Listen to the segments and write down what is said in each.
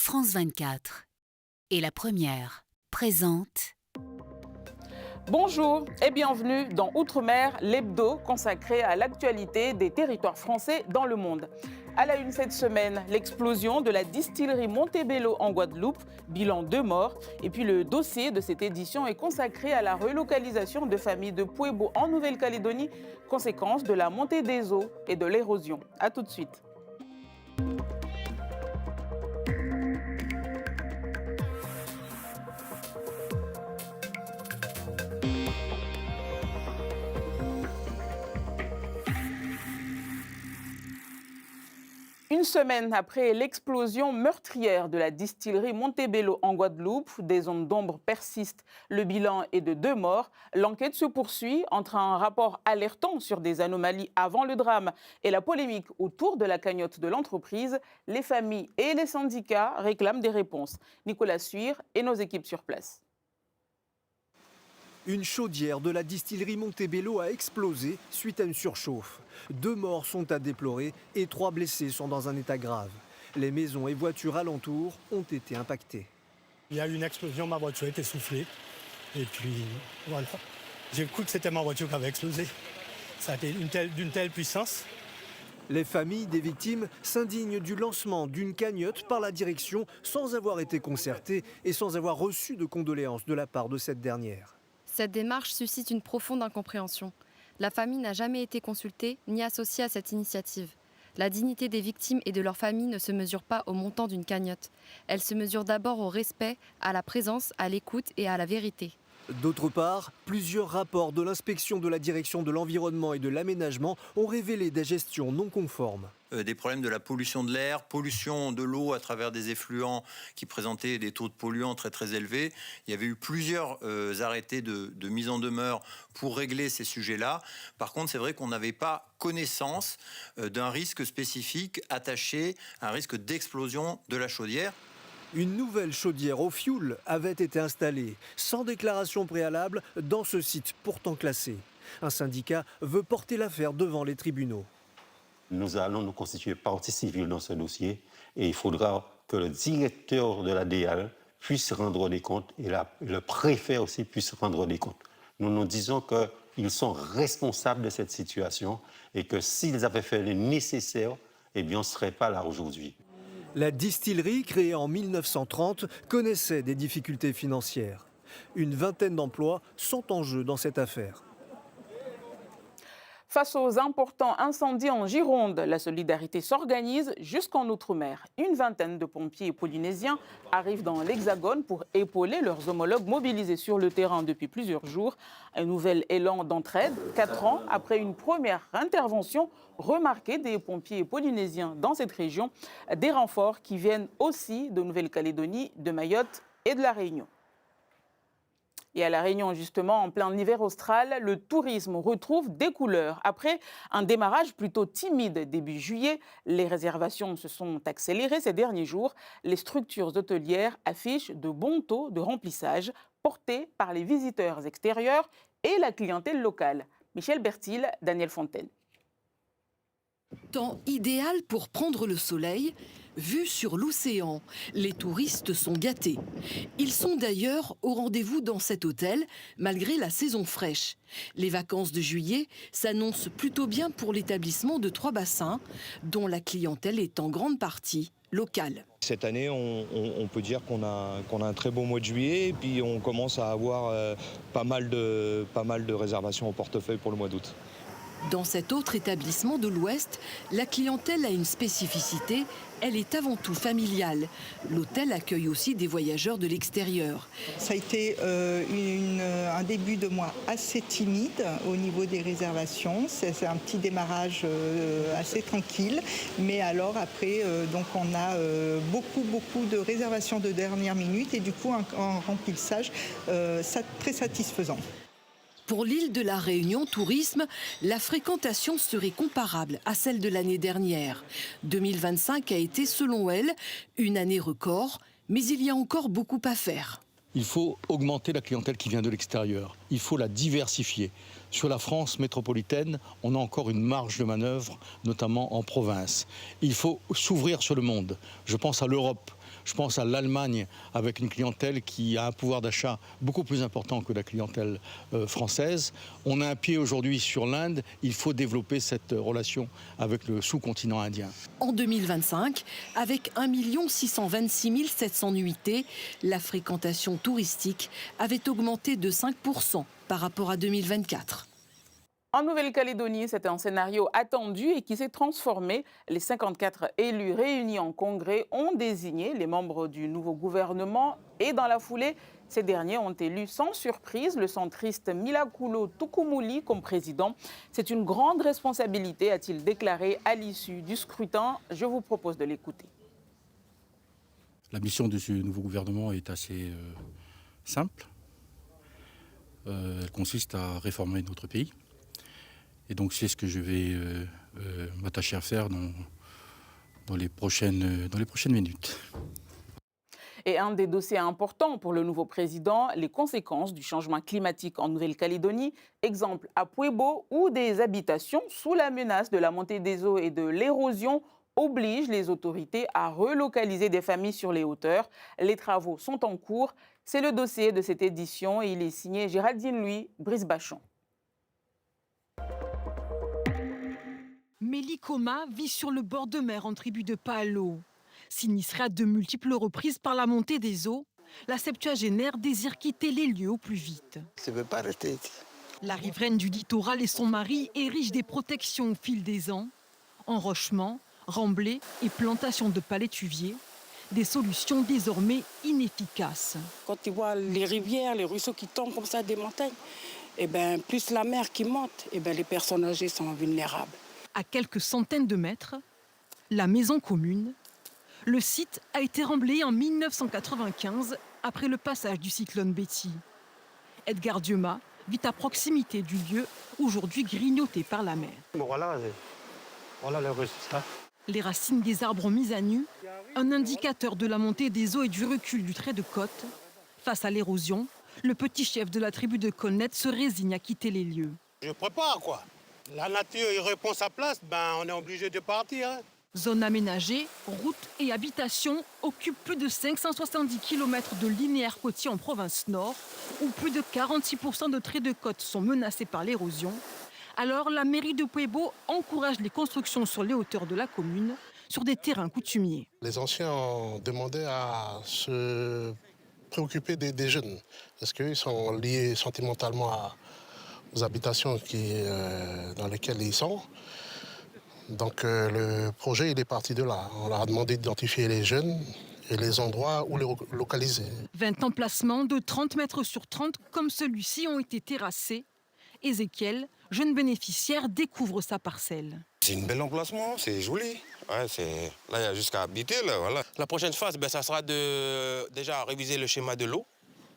France 24 et La Première présente. Bonjour et bienvenue dans Outre-mer, l'hebdo consacré à l'actualité des territoires français dans le monde. À la une cette semaine, l'explosion de la distillerie Montebello en Guadeloupe, bilan 2 morts. Et puis le dossier de cette édition est consacré à la relocalisation de familles de Pueblo en Nouvelle-Calédonie, conséquence de la montée des eaux et de l'érosion. A tout de suite. Une semaine après l'explosion meurtrière de la distillerie Montebello en Guadeloupe, des zones d'ombre persistent. Le bilan est de 2 morts. L'enquête se poursuit entre un rapport alertant sur des anomalies avant le drame et la polémique autour de la cagnotte de l'entreprise. Les familles et les syndicats réclament des réponses. Nicolas Suire et nos équipes sur place. Une chaudière de la distillerie Montebello a explosé suite à une surchauffe. 2 morts sont à déplorer et 3 blessés sont dans un état grave. Les maisons et voitures alentours ont été impactées. Il y a eu une explosion, ma voiture a été soufflée. Et puis voilà, j'ai cru que c'était ma voiture qui avait explosé. Ça a été d'une telle puissance. Les familles des victimes s'indignent du lancement d'une cagnotte par la direction sans avoir été concertées et sans avoir reçu de condoléances de la part de cette dernière. Cette démarche suscite une profonde incompréhension. La famille n'a jamais été consultée ni associée à cette initiative. La dignité des victimes et de leurs familles ne se mesure pas au montant d'une cagnotte. Elle se mesure d'abord au respect, à la présence, à l'écoute et à la vérité. D'autre part, plusieurs rapports de l'inspection de la direction de l'environnement et de l'aménagement ont révélé des gestions non conformes. Des problèmes de la pollution de l'air, pollution de l'eau à travers des effluents qui présentaient des taux de polluants très très élevés. Il y avait eu plusieurs arrêtés de mise en demeure pour régler ces sujets-là. Par contre, c'est vrai qu'on n'avait pas connaissance d'un risque spécifique attaché à un risque d'explosion de la chaudière. Une nouvelle chaudière au fioul avait été installée, sans déclaration préalable, dans ce site pourtant classé. Un syndicat veut porter l'affaire devant les tribunaux. Nous allons nous constituer partie civile dans ce dossier et il faudra que le directeur de la DEAL puisse rendre des comptes et le préfet aussi puisse rendre des comptes. Nous nous disons qu'ils sont responsables de cette situation et que s'ils avaient fait le nécessaire, eh bien, on ne serait pas là aujourd'hui. La distillerie, créée en 1930, connaissait des difficultés financières. Une vingtaine d'emplois sont en jeu dans cette affaire. Face aux importants incendies en Gironde, la solidarité s'organise jusqu'en Outre-mer. Une vingtaine de pompiers polynésiens arrivent dans l'Hexagone pour épauler leurs homologues mobilisés sur le terrain depuis plusieurs jours. Un nouvel élan d'entraide, 4 ans après une première intervention remarquée des pompiers polynésiens dans cette région. Des renforts qui viennent aussi de Nouvelle-Calédonie, de Mayotte et de La Réunion. Et à La Réunion, justement, en plein hiver austral, le tourisme retrouve des couleurs. Après un démarrage plutôt timide début juillet, les réservations se sont accélérées ces derniers jours. Les structures hôtelières affichent de bons taux de remplissage portés par les visiteurs extérieurs et la clientèle locale. Michel Bertil, Daniel Fontaine. Temps idéal pour prendre le soleil, vue sur l'océan. Les touristes sont gâtés. Ils sont d'ailleurs au rendez-vous dans cet hôtel, malgré la saison fraîche. Les vacances de juillet s'annoncent plutôt bien pour l'établissement de 3 bassins, dont la clientèle est en grande partie locale. Cette année, on peut dire qu'on a un très beau mois de juillet, et puis on commence à avoir pas mal de réservations au portefeuille pour le mois d'août. Dans cet autre établissement de l'Ouest, la clientèle a une spécificité, elle est avant tout familiale. L'hôtel accueille aussi des voyageurs de l'extérieur. Ça a été un début de mois assez timide au niveau des réservations. C'est un petit démarrage assez tranquille. Mais alors après, donc on a beaucoup de réservations de dernière minute et du coup un remplissage très satisfaisant. Pour l'île de la Réunion Tourisme, la fréquentation serait comparable à celle de l'année dernière. 2025 a été, selon elle, une année record, mais il y a encore beaucoup à faire. Il faut augmenter la clientèle qui vient de l'extérieur. Il faut la diversifier. Sur la France métropolitaine, on a encore une marge de manœuvre, notamment en province. Il faut s'ouvrir sur le monde. Je pense à l'Europe. Je pense à l'Allemagne avec une clientèle qui a un pouvoir d'achat beaucoup plus important que la clientèle française. On a un pied aujourd'hui sur l'Inde. Il faut développer cette relation avec le sous-continent indien. En 2025, avec 1 626 700 nuitées, la fréquentation touristique avait augmenté de 5% par rapport à 2024. En Nouvelle-Calédonie, c'est un scénario attendu et qui s'est transformé. Les 54 élus réunis en congrès ont désigné les membres du nouveau gouvernement et dans la foulée, ces derniers ont élu sans surprise le centriste Milakulo Tukumuli comme président. C'est une grande responsabilité, a-t-il déclaré à l'issue du scrutin. Je vous propose de l'écouter. La mission de ce nouveau gouvernement est assez simple. Elle consiste à réformer notre pays. Et donc c'est ce que je vais m'attacher à faire dans les prochaines minutes. Et un des dossiers importants pour le nouveau président, les conséquences du changement climatique en Nouvelle-Calédonie. Exemple à Puebo, où des habitations sous la menace de la montée des eaux et de l'érosion obligent les autorités à relocaliser des familles sur les hauteurs. Les travaux sont en cours. C'est le dossier de cette édition et il est signé Géraldine Louis, Brice Bachon. Mélie Koma vit sur le bord de mer en tribu de Paalo. Sinistrée à de multiples reprises par la montée des eaux, la septuagénaire désire quitter les lieux au plus vite. Je ne veux pas rester ici. La riveraine du littoral et son mari érigent des protections au fil des ans. Enrochements, remblais et plantations de palétuviers, des solutions désormais inefficaces. Quand tu vois les rivières, les ruisseaux qui tombent comme ça des montagnes, et ben, plus la mer qui monte, et ben, les personnes âgées sont vulnérables. À quelques centaines de mètres, la maison commune. Le site a été remblayé en 1995 après le passage du cyclone Betty. Edgar Diema vit à proximité du lieu aujourd'hui grignoté par la mer. Voilà le résultat. Les racines des arbres mises à nu, un indicateur de la montée des eaux et du recul du trait de côte. Face à l'érosion, le petit chef de la tribu de Connet se résigne à quitter les lieux. Je prépare quoi. La nature il répond sa place, ben on est obligé de partir. Zone aménagée, routes et habitations occupent plus de 570 km de linéaire côtier en province nord, où plus de 46% de traits de côte sont menacés par l'érosion. Alors la mairie de Puebo encourage les constructions sur les hauteurs de la commune, sur des terrains coutumiers. Les anciens ont demandé à se préoccuper des jeunes, parce qu'ils sont liés sentimentalement aux habitations dans lesquelles ils sont. Donc le projet il est parti de là. On leur a demandé d'identifier les jeunes et les endroits où les localiser. 20 emplacements de 30 mètres sur 30 comme celui-ci ont été terrassés. Ézéchiel, jeune bénéficiaire, découvre sa parcelle. C'est un bel emplacement, c'est joli. Ouais, là, il y a jusqu'à habiter. Là, voilà. La prochaine phase, ça sera de déjà réviser le schéma de l'eau.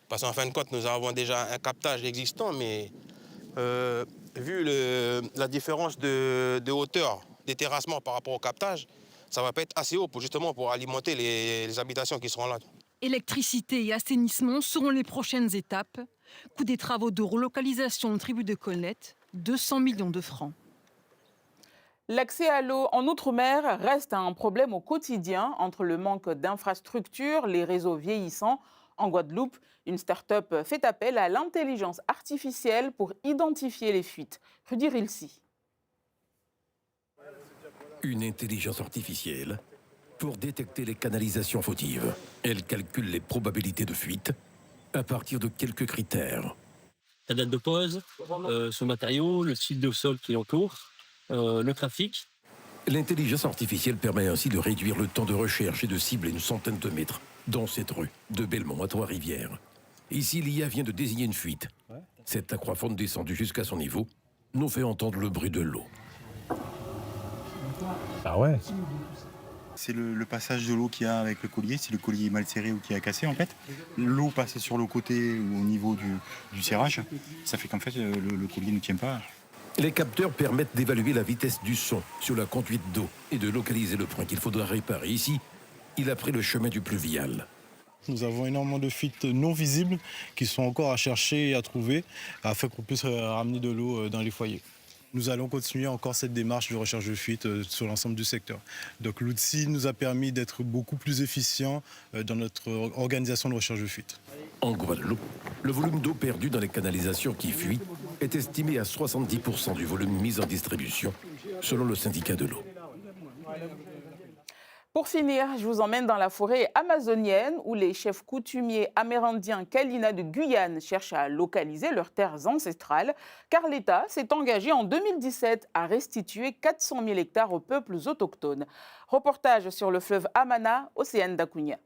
Parce qu'en fin de compte, nous avons déjà un captage existant, mais vu la différence de hauteur des terrassements par rapport au captage, ça ne va pas être assez haut pour alimenter les habitations qui seront là. Électricité et assainissement seront les prochaines étapes. Coût des travaux de relocalisation en tribu de Colnette, 200 millions de francs. L'accès à l'eau en Outre-mer reste un problème au quotidien entre le manque d'infrastructures, les réseaux vieillissants. En Guadeloupe, une start-up fait appel à l'intelligence artificielle pour identifier les fuites. Rudy Rilsi. Une intelligence artificielle pour détecter les canalisations fautives. Elle calcule les probabilités de fuite à partir de quelques critères. La date de pause, ce matériau, le style de sol qui l'entoure, le trafic. L'intelligence artificielle permet ainsi de réduire le temps de recherche et de cibler une centaine de mètres dans cette rue, de Belmont à Trois-Rivières. Ici, l'IA vient de désigner une fuite. Cette aquafaune descendue jusqu'à son niveau nous fait entendre le bruit de l'eau. Ah ouais. C'est le passage de l'eau qu'il y a avec le collier, si le collier est mal serré ou qui a cassé en fait. L'eau passe sur le côté ou au niveau du serrage, ça fait qu'en fait le collier ne tient pas. Les capteurs permettent d'évaluer la vitesse du son sur la conduite d'eau et de localiser le point qu'il faudra réparer. Ici, il a pris le chemin du pluvial. Nous avons énormément de fuites non visibles qui sont encore à chercher et à trouver afin qu'on puisse ramener de l'eau dans les foyers. Nous allons continuer encore cette démarche de recherche de fuite sur l'ensemble du secteur. Donc l'outil nous a permis d'être beaucoup plus efficients dans notre organisation de recherche de fuite. En Guadeloupe, le volume d'eau perdu dans les canalisations qui fuient est estimé à 70% du volume mis en distribution, selon le syndicat de l'eau. Pour finir, je vous emmène dans la forêt amazonienne où les chefs coutumiers amérindiens Kalina de Guyane cherchent à localiser leurs terres ancestrales, car l'État s'est engagé en 2017 à restituer 400 000 hectares aux peuples autochtones. Reportage sur le fleuve Amana, Océane Dacunia.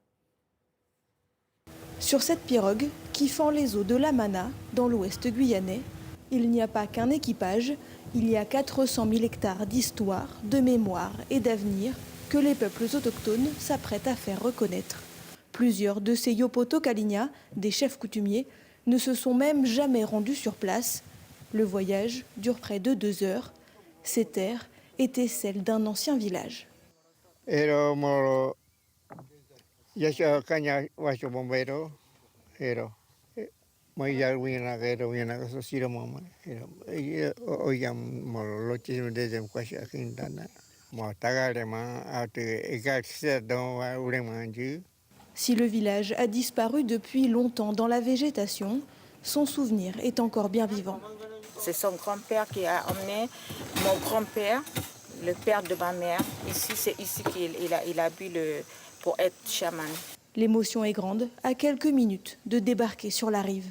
Sur cette pirogue qui fend les eaux de l'Amana, dans l'ouest guyanais, il n'y a pas qu'un équipage, il y a 400 000 hectares d'histoire, de mémoire et d'avenir que les peuples autochtones s'apprêtent à faire reconnaître. Plusieurs de ces Yopoto Kalinia, des chefs coutumiers, ne se sont même jamais rendus sur place. Le voyage dure près de 2 heures. Ces terres étaient celles d'un ancien village. Si le village a disparu depuis longtemps dans la végétation, son souvenir est encore bien vivant. C'est son grand-père qui a emmené mon grand-père, le père de ma mère. Ici, c'est ici qu'il a bu pour être chaman. L'émotion est grande, à quelques minutes de débarquer sur la rive.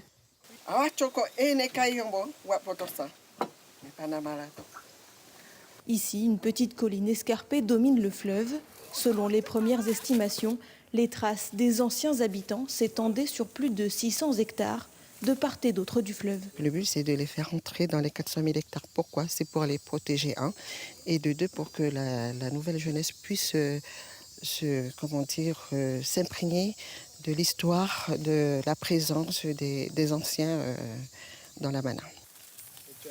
Ici, une petite colline escarpée domine le fleuve. Selon les premières estimations, les traces des anciens habitants s'étendaient sur plus de 600 hectares de part et d'autre du fleuve. Le but, c'est de les faire entrer dans les 400 000 hectares. Pourquoi? C'est pour les protéger, et de deux, pour que la nouvelle jeunesse puisse s'imprégner de l'histoire, de la présence des anciens dans l'Amana.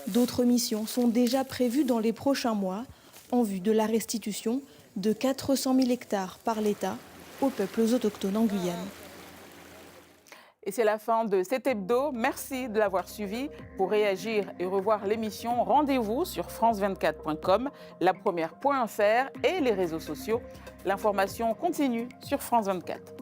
D'autres missions sont déjà prévues dans les prochains mois en vue de la restitution de 400 000 hectares par l'État aux peuples autochtones en Guyane. Et c'est la fin de cet hebdo. Merci de l'avoir suivi. Pour réagir et revoir l'émission, rendez-vous sur france24.com, lapremière.fr et les réseaux sociaux. L'information continue sur France 24.